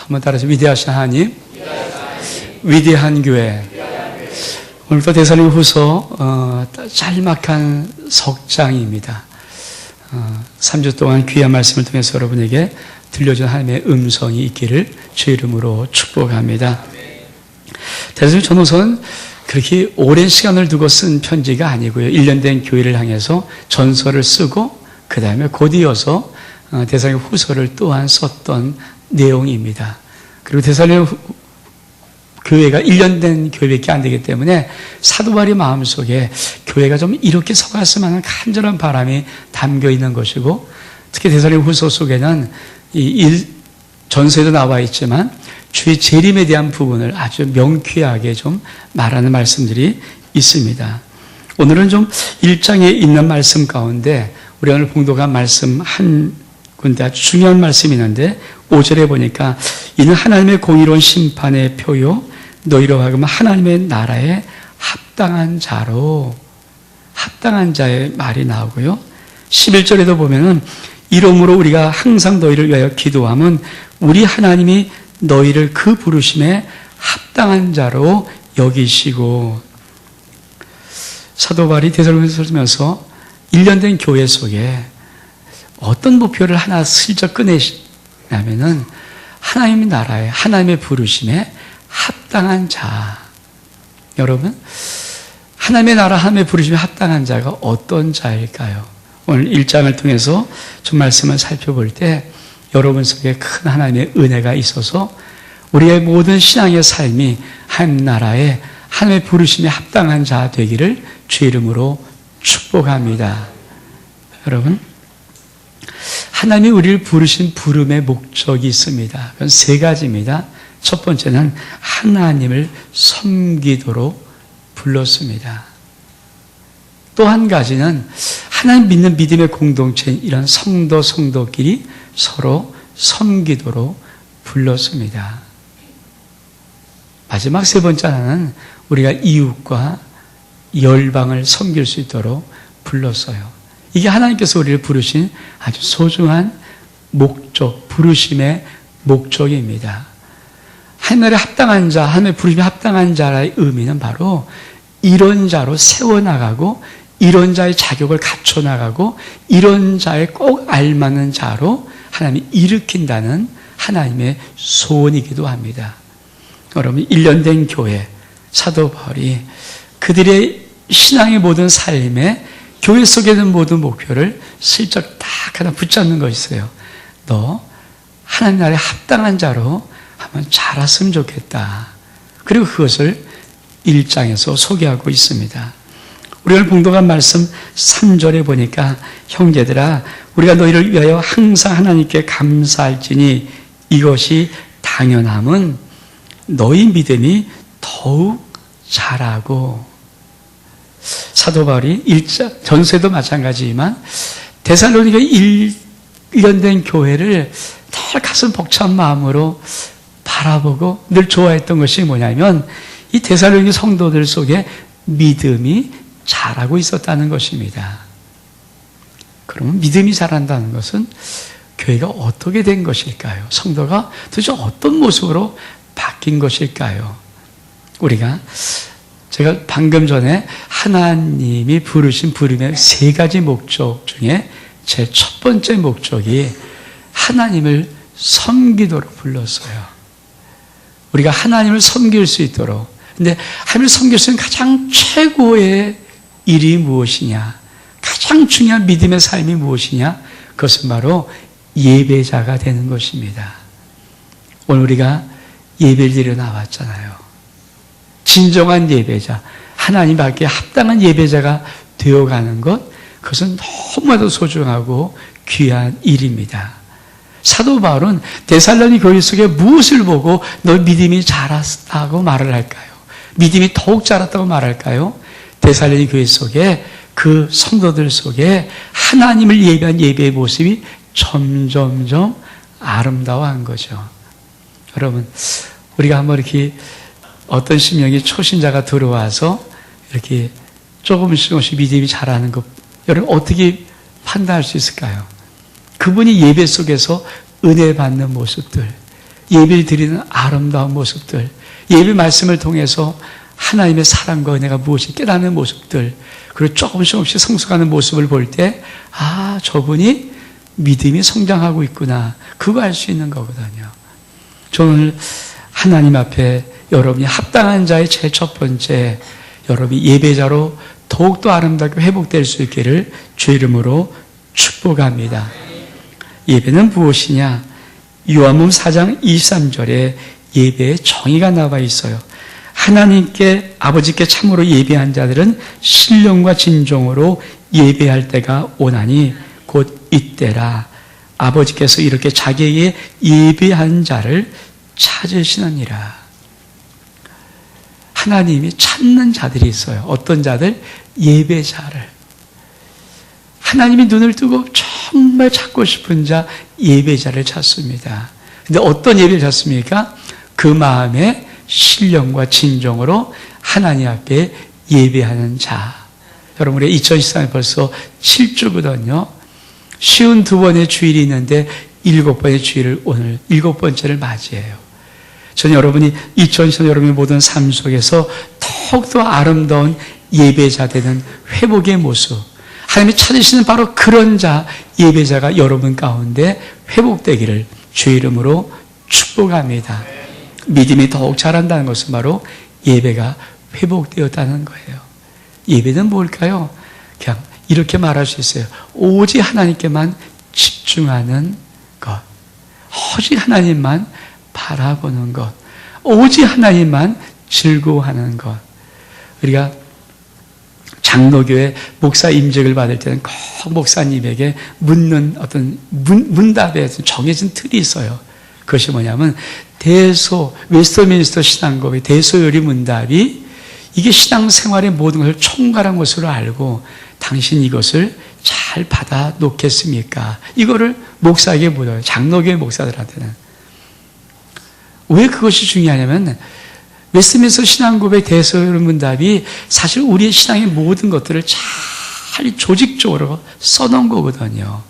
한번 따라서 위대하신 하나님, 위대한 교회. 오늘도 데살로니가후서 짤막한 석장입니다. 3주 동안 귀한 말씀을 통해서 여러분에게 들려준 하나님의 음성이 있기를 주의 이름으로 축복합니다. 데살로니가 전후서는 그렇게 오랜 시간을 두고 쓴 편지가 아니고요. 1년 된 교회를 향해서 전서를 쓰고 그 다음에 곧 이어서 데살로니가 후서를 또한 썼던 내용입니다. 그리고 데살로니가 교회가 1년 된 교회밖에 안 되기 때문에 사도 바울의 마음속에 교회가 좀 이렇게 서갔으면 하는 간절한 바람이 담겨 있는 것이고, 특히 데살로니가 후서 속에는 전서에도 나와 있지만 주의 재림에 대한 부분을 아주 명쾌하게 좀 말하는 말씀들이 있습니다. 오늘은 좀 1장에 있는 말씀 가운데 우리 오늘 봉독한 말씀 한 군데 아주 중요한 말씀이 있는데 5절에 보니까 이는 하나님의 공의로운 심판의 표요 너희로 하여금 하나님의 나라에 합당한 자로, 합당한 자의 말이 나오고요. 11절에도 보면은 이러므로 우리가 항상 너희를 위하여 기도함은 우리 하나님이 너희를 그 부르심에 합당한 자로 여기시고. 사도 바울이 데살로니가서를 쓰면서 1년 된 교회 속에 어떤 목표를 하나 슬쩍 꺼내냐면은 하나님의 나라에, 하나님의 부르심에 합당한 자. 여러분, 하나님의 나라, 하나님의 부르심에 합당한 자가 어떤 자일까요? 오늘 1장을 통해서 좀 말씀을 살펴볼 때 여러분 속에 큰 하나님의 은혜가 있어서 우리의 모든 신앙의 삶이 하나님 나라에 하나님의 부르심에 합당한 자 되기를 주의 이름으로 축복합니다. 여러분, 하나님이 우리를 부르신 부름의 목적이 있습니다. 그건 세 가지입니다. 첫 번째는 하나님을 섬기도록 불렀습니다. 또 한 가지는 하나님 믿는 믿음의 공동체인 이런 성도끼리 서로 섬기도록 불렀습니다. 마지막 세 번째 하나는 우리가 이웃과 열방을 섬길 수 있도록 불렀어요. 이게 하나님께서 우리를 부르신 아주 소중한 목적, 부르심의 목적입니다. 하나님의 합당한 자, 하나님의 부르심에 합당한 자의 의미는 바로 이런 자로 세워나가고 이런 자의 자격을 갖춰나가고 이런 자의 꼭 알맞는 자로 하나님이 일으킨다는 하나님의 소원이기도 합니다. 여러분, 1년 된 교회, 사도 바울이 그들의 신앙의 모든 삶에 교회 속에 있는 모든 목표를 슬쩍 딱 하나 붙잡는 거 있어요. 너 하나님 나라에 합당한 자로 한번 자랐으면 좋겠다. 그리고 그것을 1장에서 소개하고 있습니다. 우리 오늘 봉독한 말씀 3절에 보니까 형제들아 우리가 너희를 위하여 항상 하나님께 감사할지니 이것이 당연함은 너희 믿음이 더욱 자라고. 사도 바울이 1장 전서에도 마찬가지지만 데살로니가 1년 된 교회를 늘 가슴 벅찬 마음으로 바라보고 늘 좋아했던 것이 뭐냐면 이 데살로니가 성도들 속에 믿음이 자라고 있었다는 것입니다. 그러면 믿음이 자란다는 것은 교회가 어떻게 된 것일까요? 성도가 도대체 어떤 모습으로 바뀐 것일까요? 제가 방금 전에 하나님이 부르신 부름의 세 가지 목적 중에 제 첫 번째 목적이 하나님을 섬기도록 불렀어요. 우리가 하나님을 섬길 수 있도록. 근데 하나님을 섬길 수 있는 가장 최고의 일이 무엇이냐? 가장 중요한 믿음의 삶이 무엇이냐? 그것은 바로 예배자가 되는 것입니다. 오늘 우리가 예배를 드리러 나왔잖아요. 진정한 예배자, 하나님 밖에 합당한 예배자가 되어가는 것, 그것은 너무나도 소중하고 귀한 일입니다. 사도 바울은 데살로니가 교회 속에 무엇을 보고 너 믿음이 자랐다고 말을 할까요? 믿음이 더욱 자랐다고 말할까요? 데살로니가 교회 속에 그 성도들 속에 하나님을 예배한 예배의 모습이 점점점 아름다워한 거죠. 여러분, 우리가 한번 이렇게 어떤 심령이 초신자가 들어와서 이렇게 조금씩 믿음이 자라는 것, 여러분 어떻게 판단할 수 있을까요? 그분이 예배 속에서 은혜 받는 모습들, 예배를 드리는 아름다운 모습들, 예배 말씀을 통해서 하나님의 사랑과 은혜가 무엇이 깨닫는 모습들, 그리고 조금씩 성숙하는 모습을 볼 때, 아, 저분이 믿음이 성장하고 있구나. 그거 알 수 있는 거거든요. 저는 하나님 앞에 여러분이 합당한 자의 제일 첫 번째, 여러분이 예배자로 더욱더 아름답게 회복될 수 있기를 주 이름으로 축복합니다. 예배는 무엇이냐? 요한복음 4장 23절에 예배의 정의가 나와 있어요. 하나님께, 아버지께 참으로 예배한 자들은 신령과 진정으로 예배할 때가 오나니 곧 이때라. 아버지께서 이렇게 자기에게 예배한 자를 찾으시느니라. 하나님이 찾는 자들이 있어요. 어떤 자들? 예배자를. 하나님이 눈을 뜨고 정말 찾고 싶은 자, 예배자를 찾습니다. 근데 어떤 예배를 찾습니까? 그 마음에 신령과 진정으로 하나님 앞에 예배하는 자. 여러분, 우리 2014년 벌써 7주거든요. 52번의 주일이 있는데 7번의 주일을 오늘 7번째를 맞이해요. 저는 여러분이 2014년 여러분의 모든 삶 속에서 더욱더 아름다운 예배자 되는 회복의 모습, 하나님이 찾으시는 바로 그런 자, 예배자가 여러분 가운데 회복되기를 주 이름으로 축복합니다. 믿음이 더욱 자란다는 것은 바로 예배가 회복되었다는 거예요. 예배는 뭘까요? 그냥 이렇게 말할 수 있어요. 오직 하나님께만 집중하는 것. 오직 하나님만 바라보는 것. 오직 하나님만 즐거워하는 것. 우리가 장로교회 목사 임직을 받을 때는 꼭 목사님에게 묻는 어떤 문답에 정해진 틀이 있어요. 그것이 뭐냐면 웨스트민스터 신앙법의 대소요리 문답이 이게 신앙생활의 모든 것을 총괄한 것으로 알고 당신 이것을 잘 받아 놓겠습니까? 이거를 목사에게 물어요. 장로교회 목사들한테는. 왜 그것이 중요하냐면 웨스트민스터 신앙고백 대소요리 문답이 사실 우리의 신앙의 모든 것들을 잘 조직적으로 써놓은 거거든요.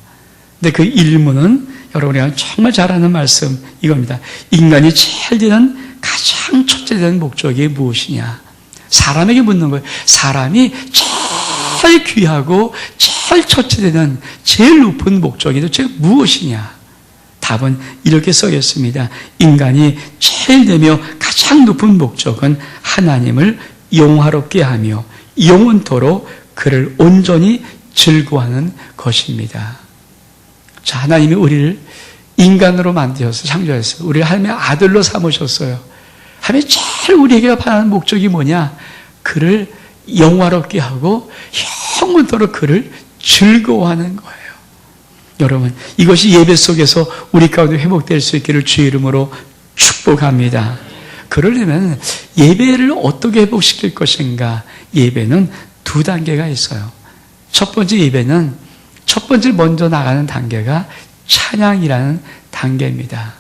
근데 그 일문은 여러분이 정말 잘 아는 말씀 이겁니다. 인간이 제일 되는 가장 첫째 되는 목적이 무엇이냐? 사람에게 묻는 거예요. 사람이 제일 귀하고 제일 첫째 되는 제일 높은 목적이 도대체 무엇이냐? 답은 이렇게 써있습니다. 인간이 제일 되며 가장 높은 목적은 하나님을 영화롭게 하며 영원토록 그를 온전히 즐거워하는 것입니다. 자, 하나님이 우리를 인간으로 만드셨어요. 창조했어요. 우리를 하나님의 아들로 삼으셨어요. 하나님이 제일 우리에게 바라는 목적이 뭐냐? 그를 영화롭게 하고 영원토록 그를 즐거워하는 거예요. 여러분, 이것이 예배 속에서 우리 가운데 회복될 수 있기를 주 이름으로 축복합니다. 그러려면 예배를 어떻게 회복시킬 것인가? 예배는 두 단계가 있어요. 첫 번째 예배는 첫 번째 먼저 나가는 단계가 찬양이라는 단계입니다.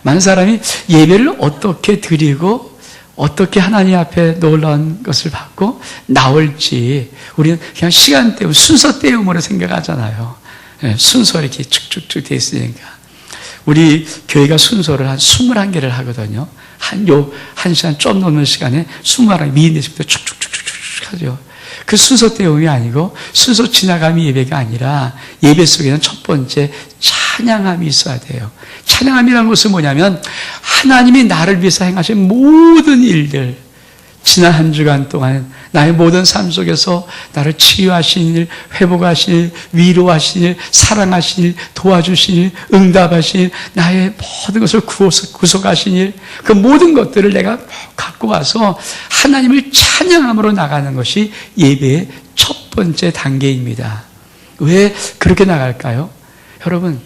많은 사람이 예배를 어떻게 드리고 어떻게 하나님 앞에 놀라운 것을 받고 나올지 우리는 그냥 시간 때우고 순서 때움으로 생각하잖아요. 순서 이렇게 축축축 돼 있으니까. 우리 교회가 순서를 한 21개를 하거든요. 한 시간 좀 넘는 시간에 21개 미인대식부터 축축축축 하죠. 그 순서 때움이 아니고 순서 지나감이 예배가 아니라 예배 속에는 첫 번째 찬양함이 있어야 돼요. 찬양함이라는 것은 뭐냐면 하나님이 나를 위해서 행하신 모든 일들, 지난 한 주간 동안 나의 모든 삶 속에서 나를 치유하신 일, 회복하신 일, 위로하신 일, 사랑하신 일, 도와주신 일, 응답하신 일, 나의 모든 것을 구속하신 일, 그 모든 것들을 내가 갖고 와서 하나님을 찬양함으로 나가는 것이 예배의 첫 번째 단계입니다. 왜 그렇게 나갈까요? 여러분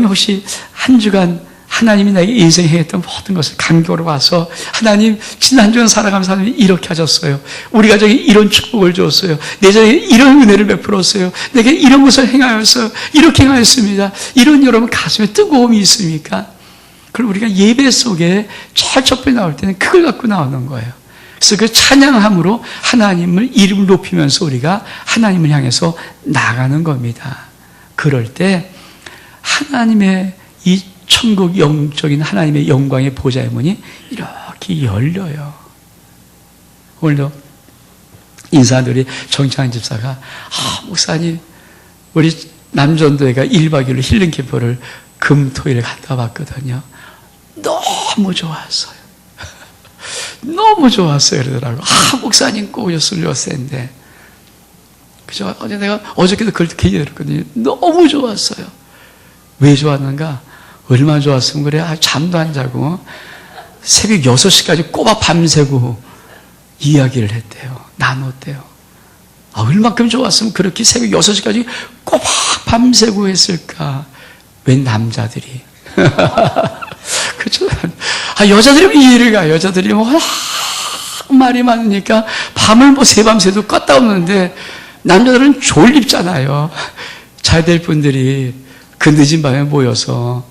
혹시 한 주간 하나님이 나에게 인생에 했던 모든 것을 간격으로 와서 하나님 지난 주간 살아가면서 하나님이 이렇게 하셨어요. 우리 가정에 이런 축복을 주었어요. 내 자에게 이런 은혜를 베풀었어요. 내게 이런 것을 행하였어요. 이렇게 행하였습니다. 이런 여러분 가슴에 뜨거움이 있습니까? 그럼 우리가 예배 속에 제일 첫 번째 나올 때는 그걸 갖고 나오는 거예요. 그래서 그 찬양함으로 하나님을 이름을 높이면서 우리가 하나님을 향해서 나가는 겁니다. 그럴 때 하나님의 이 천국 영적인 하나님의 영광의 보좌의 문이 이렇게 열려요. 오늘도 인사들이 정창환 집사가 목사님 우리 남전도회가 1박 2일로 힐링 캠프를 금토일 갔다 왔거든요. 너무 좋았어요. 너무 좋았어요 그러더라고. 목사님 꼭 오셨으면 좋았는데 그죠? 내가 어저께도 그걸 기대 들었거든요. 너무 좋았어요. 왜 좋았는가? 얼마나 좋았으면 그래? 잠도 안 자고 새벽 6시까지 꼬박 밤새고 이야기를 했대요. 나눴대요. 얼마큼 좋았으면 그렇게 새벽 6시까지 꼬박 밤새고 했을까? 웬 남자들이. 그렇죠? 여자들이 이해를 가요. 여자들이 말이 많으니까 밤을 새밤새도 껐다 없는데 남자들은 졸립잖아요. 잘 될 분들이 그 늦은 밤에 모여서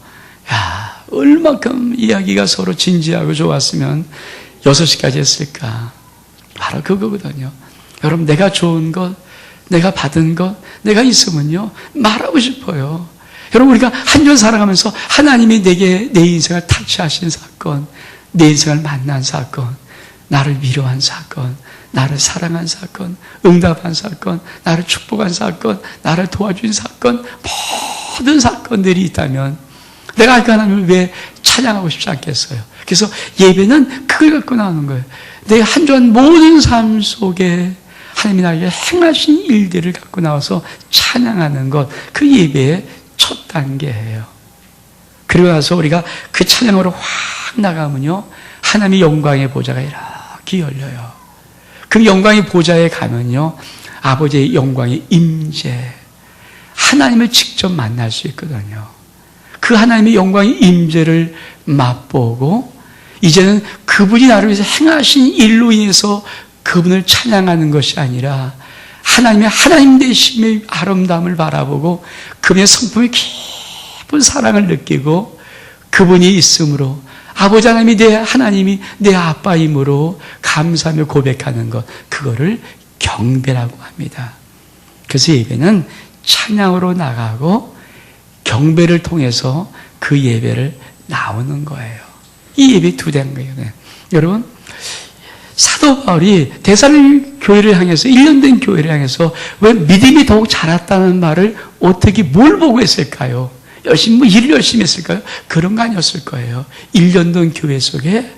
얼마큼 이야기가 서로 진지하고 좋았으면 6시까지 했을까. 바로 그거거든요. 여러분 내가 좋은 것, 내가 받은 것, 내가 있으면요 말하고 싶어요. 여러분 우리가 한 절 살아가면서 하나님이 내게 내 인생을 터치하신 사건, 내 인생을 만난 사건, 나를 위로한 사건, 나를 사랑한 사건, 응답한 사건, 나를 축복한 사건, 나를 도와준 사건, 모든 사건들이 있다면 내가 그 하나님을 왜 찬양하고 싶지 않겠어요? 그래서 예배는 그걸 갖고 나오는 거예요. 내 한 주한 모든 삶 속에 하나님이 나에게 행하신 일들을 갖고 나와서 찬양하는 것, 그 예배의 첫 단계예요. 그리고 나서 우리가 그 찬양으로 확 나가면요 하나님의 영광의 보좌가 이렇게 열려요. 그 영광의 보좌에 가면요 아버지의 영광의 임재, 하나님을 직접 만날 수 있거든요. 그 하나님의 영광의 임재를 맛보고 이제는 그분이 나를 위해서 행하신 일로 인해서 그분을 찬양하는 것이 아니라 하나님의 하나님 되심의 아름다움을 바라보고 그분의 성품의 깊은 사랑을 느끼고 그분이 있으므로 아버지 하나님이 내 아빠이므로 감사하며 고백하는 것, 그거를 경배라고 합니다. 그래서 예배는 찬양으로 나가고 경배를 통해서 그 예배를 나오는 거예요. 이 예배 두 단계예요. 여러분 사도 바울이 데살로니가 교회를 향해서 1년 된 교회를 향해서 왜 믿음이 더욱 자랐다는 말을 어떻게 뭘 보고 했을까요? 일을 열심히 했을까요? 그런 거 아니었을 거예요. 1년 된 교회 속에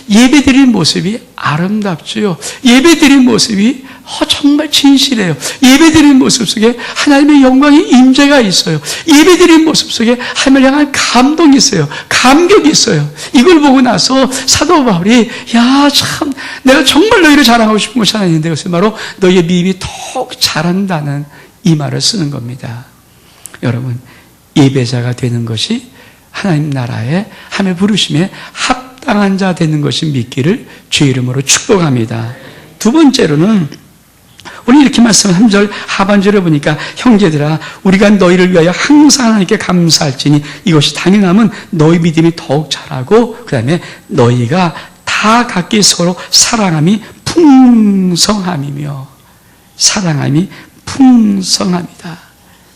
예배드리는 모습이 아름답죠. 예배드리는 모습이 정말 진실해요. 예배드리는 모습 속에 하나님의 영광의 임재가 있어요. 예배드리는 모습 속에 하나님을 향한 감동이 있어요. 감격이 있어요. 이걸 보고 나서 사도 바울이 참 내가 정말 너희를 자랑하고 싶은 것이 하나 있는데 그것은 바로 너희의 믿음이 더욱 자란다는 이 말을 쓰는 겁니다. 여러분 예배자가 되는 것이 하나님 나라의 하나님의 부르심에 합당한 자 되는 것이 믿기를 주의 이름으로 축복합니다. 두 번째로는 우리 이렇게 말씀 3절 하반절에 보니까 형제들아 우리가 너희를 위하여 항상 하나님께 감사할지니 이것이 당연함은 너희 믿음이 더욱 자라고 그 다음에 너희가 다 각기 서로 사랑함이 풍성함이며 사랑함이 풍성합니다.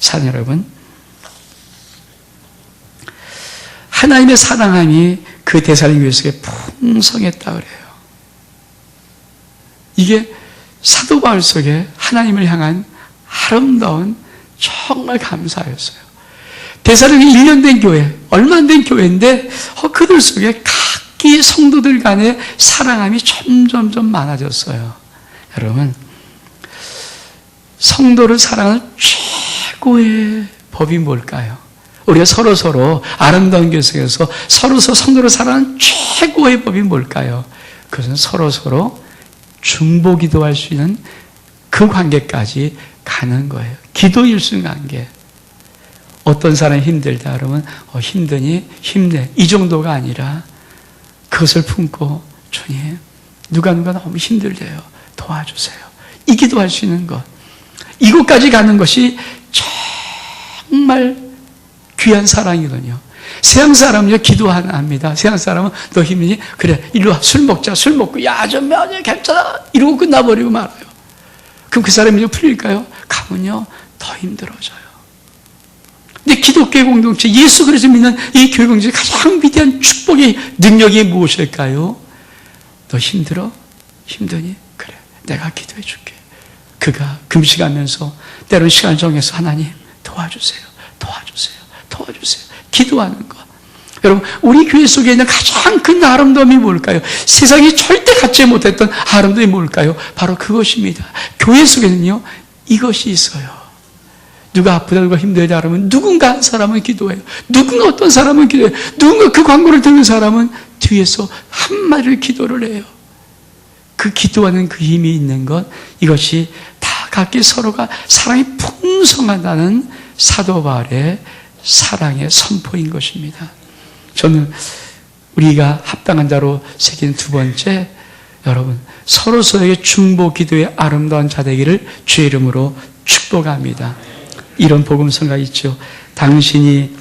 사랑 여러분 하나님의 사랑함이 그 데살로니가 교회 속에 풍성했다 그래요. 이게 사도 바울 속에 하나님을 향한 아름다운 정말 감사였어요. 데살로니가 1년 된 교회, 얼마 안 된 교회인데 그들 속에 각기 성도들 간의 사랑함이 점점점 많아졌어요. 여러분 성도를 사랑하는 최고의 법이 뭘까요? 우리가 서로 아름다운 교회 속에서 서로 성도를 사랑하는 최고의 법이 뭘까요? 그것은 서로 중보기도할 수 있는 그 관계까지 가는 거예요. 기도 일순 관계. 어떤 사람이 힘들다 그러면 힘드니 힘내 이 정도가 아니라 그것을 품고 주님 누가 너무 힘들대요. 도와주세요. 이 기도할 수 있는 것. 이곳까지 가는 것이 정말 귀한 사랑이거든요. 세상 사람은요 기도 하나 합니다. 세상 사람은 너 힘드니? 그래 일로 와 술 먹자. 술 먹고 좀 괜찮아 이러고 끝나버리고 말아요. 그럼 그 사람이 풀릴까요? 가면요 더 힘들어져요. 근데 기독교의 공동체, 예수 그리스도 믿는 이 교회 공동체의 가장 위대한 축복의 능력이 무엇일까요? 너 힘들어? 힘드니? 그래, 내가 기도해 줄게. 그가 금식하면서 때론 시간 정해서 하나님 도와주세요, 도와주세요, 도와주세요. 기도하는 것. 여러분, 우리 교회 속에 있는 가장 큰 아름다움이 뭘까요? 세상이 절대 갖지 못했던 아름다움이 뭘까요? 바로 그것입니다. 교회 속에는요, 이것이 있어요. 누가 아프다, 누가 힘들다 그러면 누군가 한 사람은 기도해요. 누군가 어떤 사람은 기도해요. 누군가 그 광고를 듣는 사람은 뒤에서 한마디를 기도를 해요. 그 기도하는 그 힘이 있는 것, 이것이 다 각기 서로가 사랑이 풍성하다는 사도 바울의 사랑의 선포인 것입니다. 저는 우리가 합당한 자로 새긴 두 번째, 여러분, 서로서로에게 중보 기도의 아름다운 자 되기를 주의 이름으로 축복합니다. 이런 복음서가 있죠. 당신이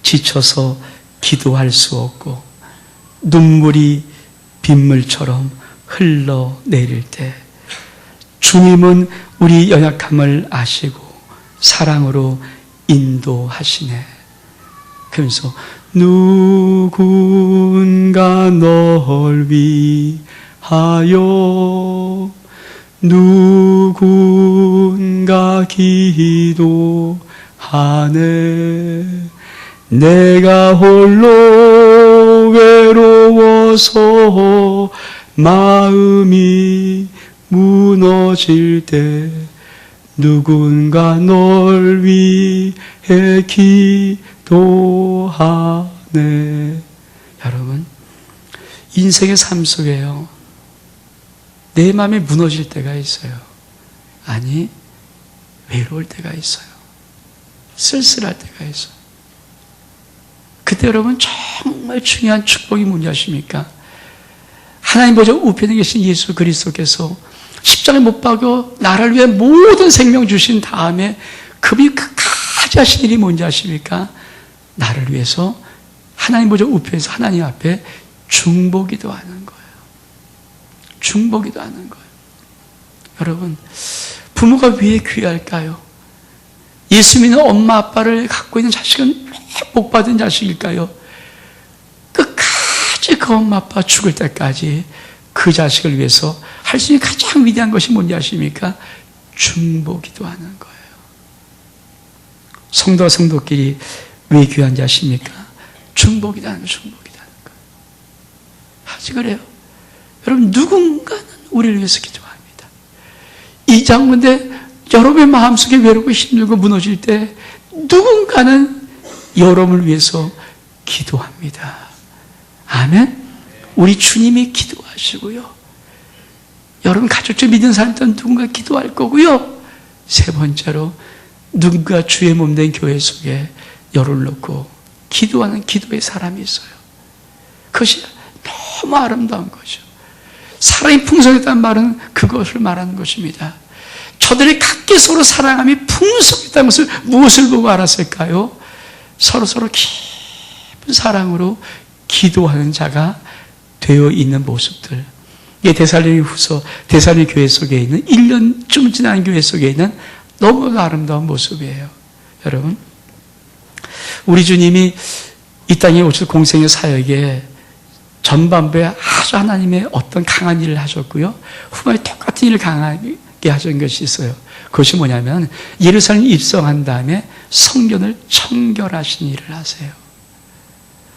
지쳐서 기도할 수 없고 눈물이 빗물처럼 흘러내릴 때 주님은 우리 연약함을 아시고 사랑으로 인도하시네. 그러면서 누군가 널 위하여 누군가 기도하네. 내가 홀로 외로워서 마음이 무너질 때 누군가 널 위해 기도하네. 여러분, 인생의 삶 속에요, 내 마음이 무너질 때가 있어요. 아니, 외로울 때가 있어요. 쓸쓸할 때가 있어요. 그때 여러분, 정말 중요한 축복이 뭔지 아십니까? 하나님 보좌 우편에 계신 예수 그리스도께서 십자가에 못 박여 나를 위해 모든 생명 주신 다음에 그분이 끝까지 하신 일이 뭔지 아십니까? 나를 위해서 하나님 보좌 우편에서 하나님 앞에 중보기도 하는 거예요. 중보기도 하는 거예요. 여러분, 부모가 왜 귀할까요? 예수 믿는 엄마 아빠를 갖고 있는 자식은 왜 복받은 자식일까요? 끝까지 그 엄마 아빠 죽을 때까지 그 자식을 위해서 할 수 있는 가장 위대한 것이 뭔지 아십니까? 중보기도 하는 거예요. 성도와 성도끼리 왜 귀한지 아십니까? 중보기도 하는 거예요. 중보기도 하는 거예요. 아직 그래요. 여러분, 누군가는 우리를 위해서 기도합니다. 이 장문에 여러분의 마음속에 외롭고 힘들고 무너질 때 누군가는 여러분을 위해서 기도합니다. 아멘. 우리 주님이 기도하시고요. 여러분 가족들 믿는 사람들은 누군가 기도할 거고요. 세 번째로, 누군가 주의 몸된 교회 속에 열을 놓고 기도하는 기도의 사람이 있어요. 그것이 너무 아름다운 거죠. 사랑이 풍성했다는 말은 그것을 말하는 것입니다. 저들이 각기 서로 사랑함이 풍성했다는 것을 무엇을 보고 알았을까요? 서로서로 깊은 사랑으로 기도하는 자가 되어 있는 모습들. 이게 데살로니가후서 데살로니가 교회 속에 있는 1년쯤 지난 교회 속에 있는 너무 아름다운 모습이에요. 여러분, 우리 주님이 이 땅에 오셔서 공생의 사역에 전반부에 아주 하나님의 어떤 강한 일을 하셨고요, 후반에 똑같은 일을 강하게 하신 것이 있어요. 그것이 뭐냐면 예루살렘 입성한 다음에 성전을 청결하신 일을 하세요.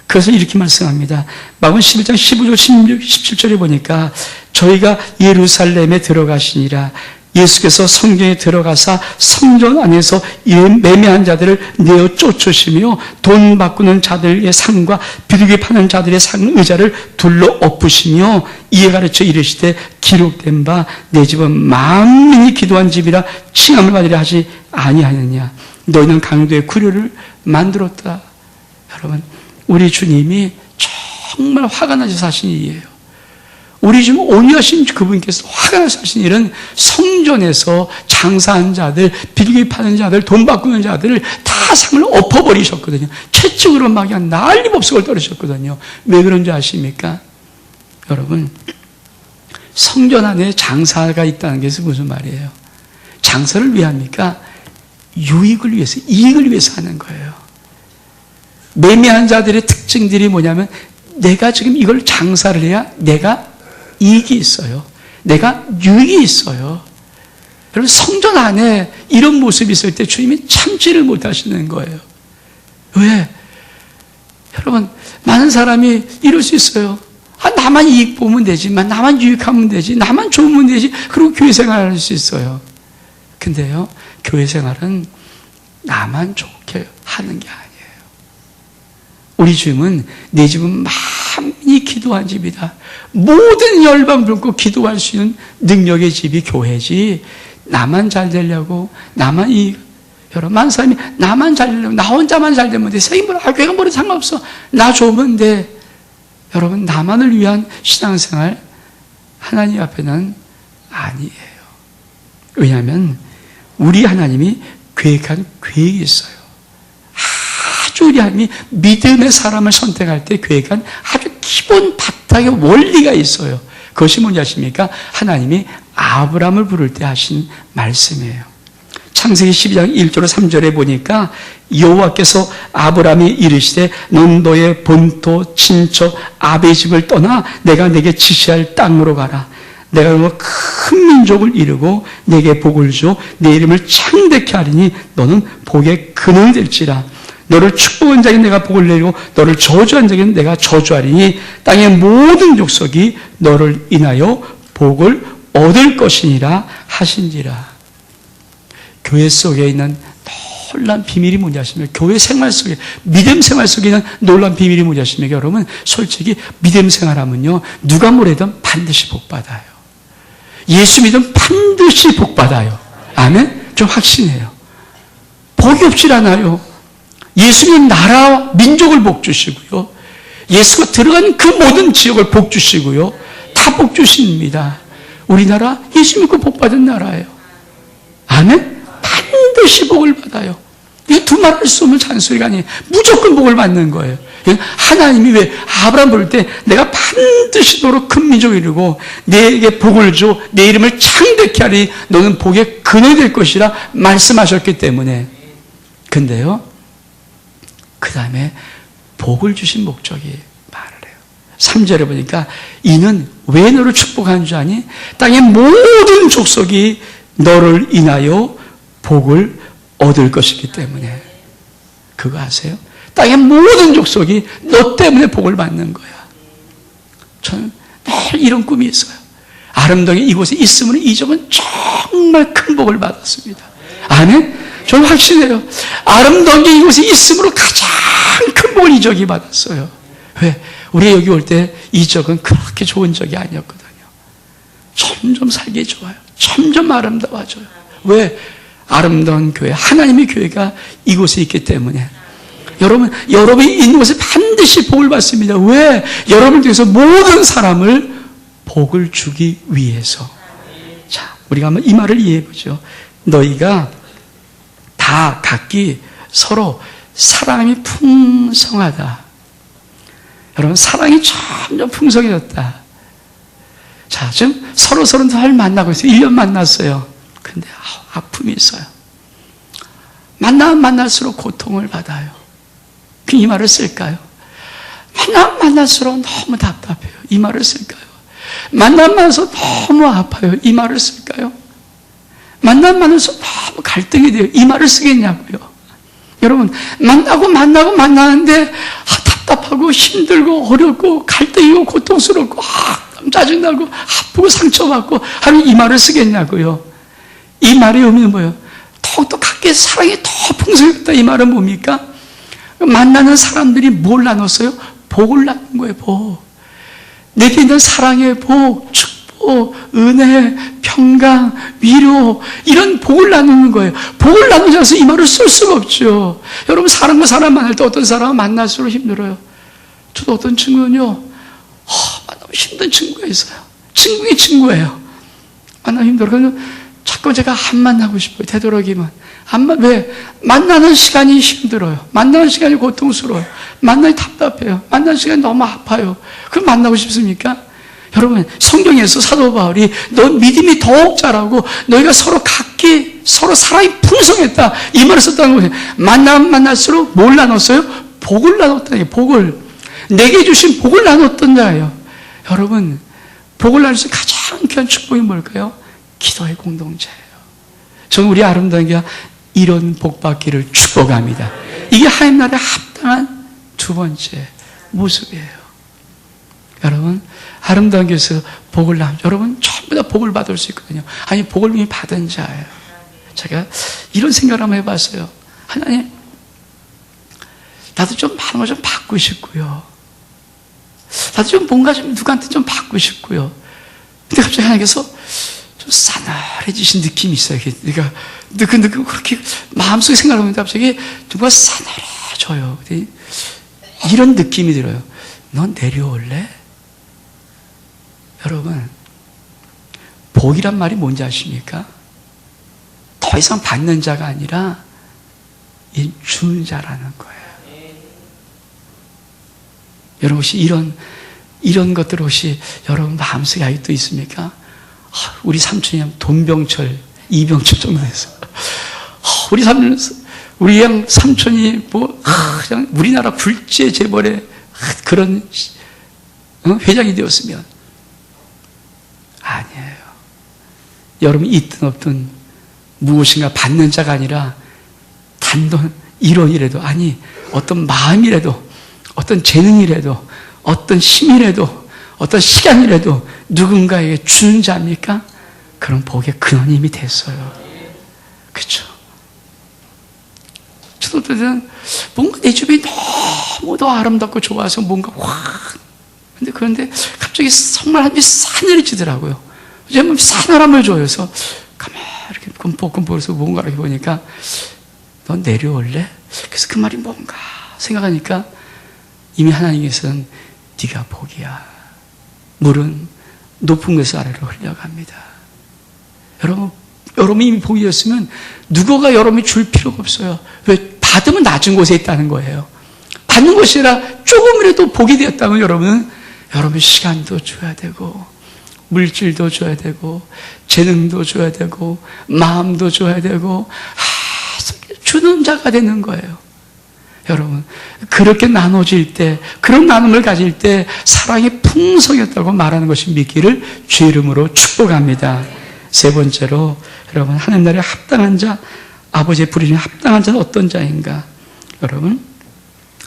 그래서 이렇게 말씀합니다. 마가복음 11장 15절 16, 17절에 보니까 저희가 예루살렘에 들어가시니라. 예수께서 성전에 들어가사 성전 안에서 매매한 자들을 내어 쫓으시며 돈 바꾸는 자들의 상과 비둘기 파는 자들의 상 의자를 둘러 엎으시며 이에 가르쳐 이르시되 기록된 바 내 집은 만민이 기도한 집이라 칭함을 받으려 하지 아니하느냐. 너희는 강도의 구류를 만들었다. 여러분, 우리 주님이 정말 화가 나셔서 하신 일이에요. 우리 지금 온유하신 그분께서 화가 나서 하신 일은 성전에서 장사한 자들, 비둘기 파는 자들, 돈 바꾸는 자들을 다 상을 엎어버리셨거든요. 채찍으로 막 그냥 난리법석을 떨으셨거든요. 왜 그런지 아십니까? 여러분, 성전 안에 장사가 있다는 게 무슨 말이에요? 장사를 왜 합니까? 유익을 위해서, 이익을 위해서 하는 거예요. 매매한 자들의 특징들이 뭐냐면 내가 지금 이걸 장사를 해야 내가 이익이 있어요. 내가 유익이 있어요. 여러분, 성전 안에 이런 모습이 있을 때 주님이 참지를 못하시는 거예요. 왜? 여러분, 많은 사람이 이럴 수 있어요. 나만 이익 보면 되지만, 나만 유익하면 되지, 나만 좋으면 되지, 그리고 교회 생활을 할 수 있어요. 근데요, 교회 생활은 나만 좋게 하는 게 아니에요. 우리 주님은 내 집은 많이 기도한 집이다. 모든 열방 불고 기도할 수 있는 능력의 집이 교회지, 나만 잘 되려고, 여러분, 많은 사람이 나만 잘 되려고, 나 혼자만 잘 되면 돼. 교회가 뭐래 상관없어. 나 좋으면 돼. 여러분, 나만을 위한 신앙생활, 하나님 앞에는 아니에요. 왜냐하면, 우리 하나님이 계획한 계획이 있어요. 아주 우리 하나님이 믿음의 사람을 선택할 때 계획한 아주 기본 바탕의 원리가 있어요. 그것이 뭔지 아십니까? 하나님이 아브라함을 부를 때 하신 말씀이에요. 창세기 12장 1절로 3절에 보니까 여호와께서 아브라함이 이르시되 넌 너의 본토 친척 아베의 집을 떠나 내가 내게 지시할 땅으로 가라. 내가 너 큰 민족을 이루고 내게 복을 줘 내 이름을 창대케 하리니 너는 복의 근원이 될지라. 너를 축복한 자에게 내가 복을 내리고 너를 저주한 자에게는 내가 저주하리니 땅의 모든 족속이 너를 인하여 복을 얻을 것이니라 하신지라. 교회 속에 있는 놀라운 비밀이 뭔지 아십니까? 교회 생활 속에, 믿음 생활 속에 있는 놀라운 비밀이 뭔지 아십니까? 여러분, 솔직히 믿음 생활하면요, 누가 뭐래든 반드시 복받아요. 예수 믿으면 반드시 복받아요. 아멘? 좀 확신해요. 복이 없질 않아요. 예수 믿는 나라와 민족을 복 주시고요. 예수가 들어간 그 모든 지역을 복 주시고요. 다 복 주십니다. 우리나라 예수 믿고 복 받은 나라예요. 아멘? 반드시 복을 받아요. 이 두 말 할 수 없는 잔소리가 아니에요. 무조건 복을 받는 거예요. 하나님이 왜 아브라함 부를 때 내가 반드시 너로 큰 민족을 이루고 내게 복을 줘 내 이름을 창대케 하리 너는 복의 근원이 될 것이라 말씀하셨기 때문에. 근데요, 그 다음에 복을 주신 목적이 말을 해요. 3절에 보니까 이는 왜 너를 축복하는 줄 아니? 땅의 모든 족속이 너를 인하여 복을 얻을 것이기 때문에. 그거 아세요? 땅의 모든 족속이 너 때문에 복을 받는 거야. 저는 늘 이런 꿈이 있어요. 아름다운 이곳에 있으면 이 적은 정말 큰 복을 받았습니다. 아멘? 저는 확신해요. 아름다운 게 이곳에 있음으로 가장 큰 복을 이 적이 받았어요. 왜? 우리 여기 올 때 이 적은 그렇게 좋은 적이 아니었거든요. 점점 살기 좋아요. 점점 아름다워져요. 왜? 아름다운 교회, 하나님의 교회가 이곳에 있기 때문에. 여러분이 있는 곳에 반드시 복을 받습니다. 왜? 여러분을 통해서 모든 사람을 복을 주기 위해서. 자, 우리가 한번 이 말을 이해해 보죠. 너희가 다 각기 서로 사랑이 풍성하다. 여러분, 사랑이 점점 풍성해졌다. 자, 지금 서로 잘 만나고 있어요. 1년 만났어요. 근데 아픔이 있어요. 만나면 만날수록 고통을 받아요. 이 말을 쓸까요? 만날수록 너무 답답해요. 이 말을 쓸까요? 만나면서 너무 아파요. 이 말을 쓸까요? 만나면서 너무 갈등이 돼요. 이 말을 쓰겠냐고요. 여러분, 만나는데 답답하고 힘들고 어렵고 갈등이고 고통스럽고 짜증나고 아프고 상처받고 하면 이 말을 쓰겠냐고요. 이 말의 의미는 뭐예요? 더욱더 각기 사랑이 더 풍성했다. 이 말은 뭡니까? 만나는 사람들이 뭘 나눴어요? 복을 나눈 거예요. 복. 내게 있는 사랑의 복, 축복, 은혜, 평강, 위로, 이런 복을 나누는 거예요. 복을 나누지 않아서 이 말을 쓸 수가 없죠. 여러분, 사람과 사람 만날 때 어떤 사람은 만날수록 힘들어요. 저도 어떤 친구는요, 만나면 힘든 친구가 있어요. 친구의 친구예요. 만나면 힘들어요. 자꾸 제가 안 만나고 싶어요. 되도록이면. 왜? 만나는 시간이 힘들어요. 만나는 시간이 고통스러워요. 만나기 답답해요. 만나는 시간이 너무 아파요. 그럼 만나고 싶습니까? 여러분, 성경에서 사도 바울이 너 믿음이 더욱 자라고 너희가 서로 각기 서로 사랑이 풍성했다. 이 말을 썼다는 거예요. 만나면 만날수록 뭘 나눴어요? 복을 나눴다는 게 복을. 내게 주신 복을 나눴던 자예요. 여러분, 복을 나눌 수 있는 가장 귀한 축복이 뭘까요? 기도의 공동체예요. 저는 우리 아름다운 교회가 이런 복 받기를 축복합니다. 이게 하나님 나라에 합당한 두 번째 모습이에요. 여러분, 아름다운 교회에서 복을 나누죠. 여러분, 전부 다 복을 받을 수 있거든요. 아니, 복을 이미 받은 자예요. 제가 이런 생각을 한번 해봤어요. 하나님, 나도 좀 많은 걸 좀 받고 싶고요. 나도 좀 뭔가 좀 누구한테 좀 받고 싶고요. 근데 갑자기 하나님께서 좀 싸늘해지신 느낌이 있어요. 내가 그렇게 마음속에 생각하면 갑자기 누가 싸늘해져요. 이런 느낌이 들어요. 넌 내려올래? 여러분, 복이란 말이 뭔지 아십니까? 더 이상 받는 자가 아니라 주는 자라는 거예요. 여러분, 혹시 이런 것들 혹시 여러분 마음속에 아직도 있습니까? 우리 삼촌이 돈병철, 이병철 정도 됐어요. 우리 양 삼촌이 그냥 우리나라 굴지의 재벌의 그런 회장이 되었으면 아니에요. 여러분, 있든 없든 무엇인가 받는 자가 아니라 단돈 1원이라도, 아니 어떤 마음이라도, 어떤 재능이라도, 어떤 힘이라도, 어떤 시간이라도 누군가에게 주는 자입니까? 그런 복의 근원이 됐어요. 그렇죠? 저도 때는 뭔가 내 주변이 너무도 아름답고 좋아서 뭔가 확, 그런데 갑자기 정말 한이 싸늘해지더라고요. 제가 싸늘함을 줘요. 그래서 가만히 이렇게 끔뻑끔뻑해서 뭔가 이렇게 보니까 넌 내려올래? 그래서 그 말이 뭔가 생각하니까 이미 하나님께서는 네가 복이야. 물은 높은 곳에서 아래로 흘려갑니다. 여러분이 이미 복이었으면 누구가 여러분이 줄 필요가 없어요. 왜? 받으면 낮은 곳에 있다는 거예요. 받는 것이 아니라 조금이라도 복이 되었다면 여러분 시간도 줘야 되고, 물질도 줘야 되고, 재능도 줘야 되고, 마음도 줘야 되고, 주는 자가 되는 거예요. 여러분, 그렇게 나눠질 때, 그런 나눔을 가질 때 사랑이 풍성했다고 말하는 것이 믿기를 주의 이름으로 축복합니다. 세 번째로, 여러분, 하나님 나라에 합당한 자, 아버지의 부르심에 합당한 자는 어떤 자인가? 여러분,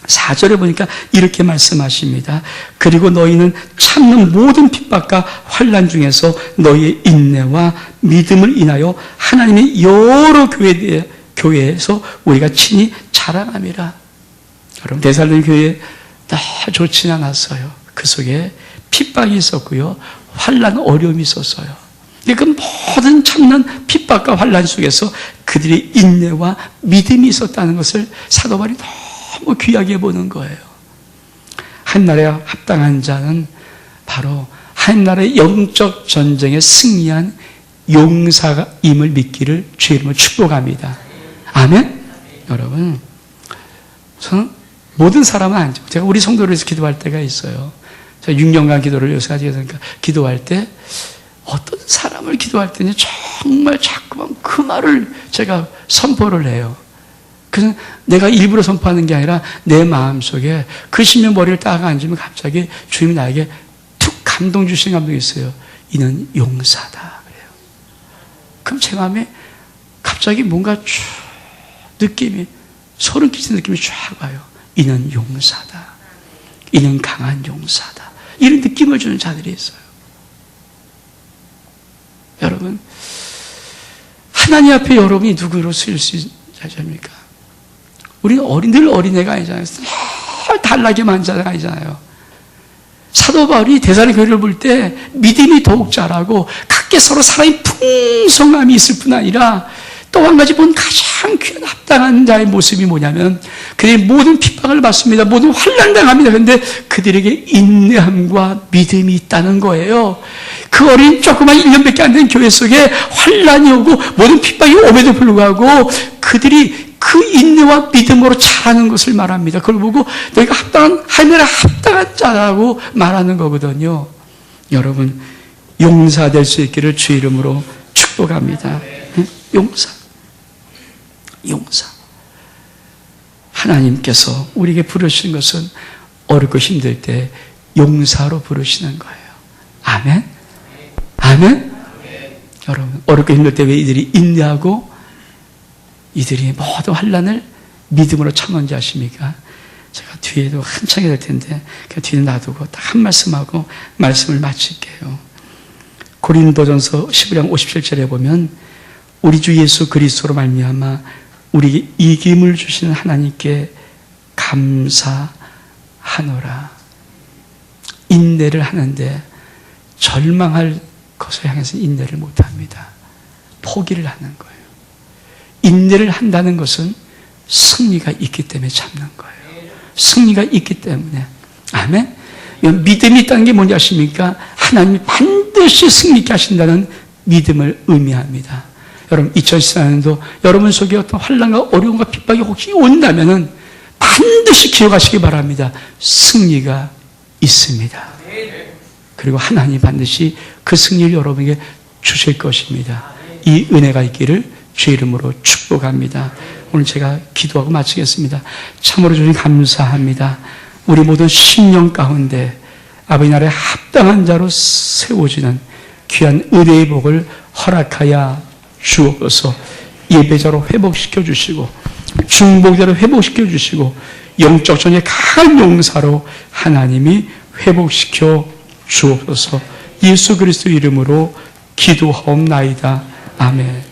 4절에 보니까 이렇게 말씀하십니다. 그리고 너희는 참는 모든 핍박과 환난 중에서 너희의 인내와 믿음을 인하여 하나님의 여러 교회에서 우리가 친히 자랑함이라. 여러분, 데살로니 교회 다 좋지는 않았어요. 그 속에 핍박이 있었고요, 환난, 어려움이 있었어요. 그 모든 참는 핍박과 환난 속에서 그들의 인내와 믿음이 있었다는 것을 사도 바울이 너무 귀하게 보는 거예요. 하나님 나라에 합당한 자는 바로 하나님 나라의 영적 전쟁에 승리한 용사임을 믿기를 주의 이름으로 축복합니다. 아멘? 여러분, 저는 모든 사람은 아니죠. 제가 우리 성도를 위해서 기도할 때가 있어요. 제가 6년간 기도를 요새 하니까 기도할 때 어떤 사람을 기도할 때는 정말 자꾸만 그 말을 제가 선포를 해요. 그래서 내가 일부러 선포하는 게 아니라 내 마음속에 그 심령 머리를 딱 앉으면 갑자기 주님이 나에게 툭 감동 주신 감동이 있어요. 이는 용사다. 그래요. 그럼 제 마음에 갑자기 뭔가 쭉 느낌이, 소름 끼치는 느낌이 쫙 와요. 이는 용사다. 이는 강한 용사다. 이런 느낌을 주는 자들이 있어요. 여러분, 하나님 앞에 여러분이 누구로 쓰일 수 있습니까? 우리는 늘 어린애가 아니잖아요. 늘 달라기만 자가 아니잖아요. 사도 바울이 데살로니 교회를 볼 때 믿음이 더욱 자라고 각기 서로 사랑의 풍성함이 있을 뿐 아니라 또 한 가지 본 가장 귀한 합당한 자의 모습이 뭐냐면 그들이 모든 핍박을 받습니다. 모든 환난당합니다. 그런데 그들에게 인내함과 믿음이 있다는 거예요. 그 어린 조그만 1년밖에 안 된 교회 속에 환난이 오고 모든 핍박이 오면도 불구하고 그들이 그 인내와 믿음으로 자라는 것을 말합니다. 그걸 보고 너희가 합당한, 하나님의 합당한 자라고 말하는 거거든요. 여러분, 용사 될 수 있기를 주의 이름으로 축복합니다. 용사. 용사. 하나님께서 우리에게 부르신 것은 어렵고 힘들 때 용사로 부르시는 거예요. 아멘? 아멘? 여러분, 어렵고 힘들 때 왜 이들이 인내하고 이들이 모든 환난을 믿음으로 참는지 아십니까? 제가 뒤에도 한창이 될 텐데 그냥 뒤에 놔두고 딱 한 말씀하고 말씀을 마칠게요. 고린도전서 11장 57절에 보면 우리 주 예수 그리스도로 말미암아 우리에게 이김을 주시는 하나님께 감사하노라. 인내를 하는데 절망할 것을 향해서 인내를 못합니다. 포기를 하는 거예요. 인내를 한다는 것은 승리가 있기 때문에 참는 거예요. 승리가 있기 때문에. 아멘? 믿음이 있다는 게 뭔지 아십니까? 하나님이 반드시 승리케 하신다는 믿음을 의미합니다. 여러분, 2014년도 여러분 속에 어떤 환난과 어려움과 핍박이 혹시 온다면은 반드시 기억하시기 바랍니다. 승리가 있습니다. 그리고 하나님 반드시 그 승리를 여러분에게 주실 것입니다. 이 은혜가 있기를 주의 이름으로 축복합니다. 오늘 제가 기도하고 마치겠습니다. 참으로 주님 감사합니다. 우리 모든 심령 가운데 아버지 나라에 합당한 자로 세워지는 귀한 은혜의 복을 허락하여 주옵소서. 예배자로 회복시켜 주시고 중보자로 회복시켜 주시고 영적 전에 강한 용사로 하나님이 회복시켜 주옵소서. 예수 그리스도 이름으로 기도하옵나이다. 아멘.